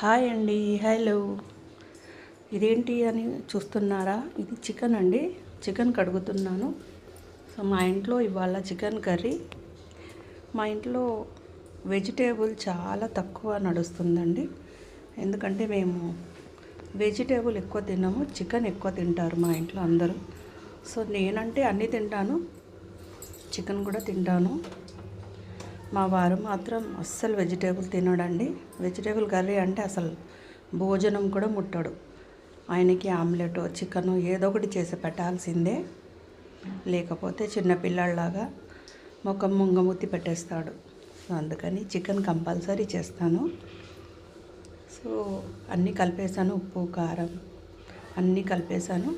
Hi అండి, hello. ఇదేంటి అని చూస్తున్నారా? ఇది చికెన్ అండి. చికెన్ కడుగుతున్నాను. సో మా ఇంట్లో ఇవాళ చికెన్ కర్రీ. మా ఇంట్లో వెజిటేబుల్ చాలా తక్కువ నడుస్తుందండి. ఎందుకంటే మేము వెజిటేబుల్ ఎక్కువ తినము, చికెన్ ఎక్కువ తింటారు మా ఇంట్లో అందరూ. సో నేనంటే అన్నీ తింటాను, చికెన్ కూడా తింటాను. మా వారు మాత్రం అస్సలు వెజిటేబుల్ తినడండి. వెజిటేబుల్ కర్రీ అంటే అసలు భోజనం కూడా ముట్టడు. ఆయనకి ఆమ్లెట్, చికెను ఏదో ఒకటి చేసి పెట్టాల్సిందే. లేకపోతే చిన్నపిల్లల్లాగా ముఖం ముంగముత్తి పెట్టేస్తాడు. సో అందుకని చికెన్ కంపల్సరీ చేస్తాను. సో అన్నీ కలిపేసాను, ఉప్పు కారం అన్నీ కలిపేసాను,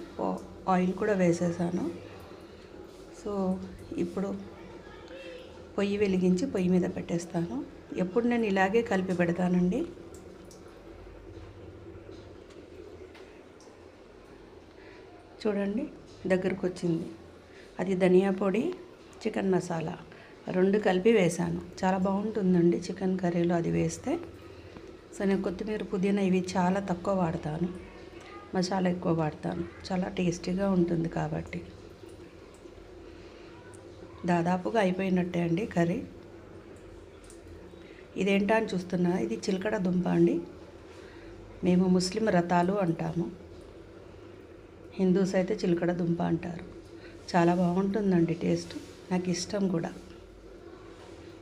ఆయిల్ కూడా వేసేసాను. సో ఇప్పుడు పొయ్యి వెలిగించి పొయ్యి మీద పెట్టేస్తాను. ఎప్పుడు నేను ఇలాగే కలిపి పెడతానండి. చూడండి దగ్గరకు వచ్చింది. అది ధనియా పొడి, చికెన్ మసాలా రెండు కలిపి వేసాను. చాలా బాగుంటుందండి చికెన్ కర్రీలో అది వేస్తే. సో నేను కొత్తిమీర, పుదీనా ఇవి చాలా తక్కువ వాడతాను, మసాలా ఎక్కువ వాడతాను. చాలా టేస్టీగా ఉంటుంది కాబట్టి. దాదాపుగా అయిపోయినట్టే అండి కర్రీ. ఇదేంటా అని చూస్తున్నా, ఇది చిలకడ దుంప అండి. మేము ముస్లిం రతాలు అంటాము, హిందూస్ అయితే చిలకడ దుంప అంటారు. చాలా బాగుంటుందండి టేస్ట్, నాకు ఇష్టం కూడా.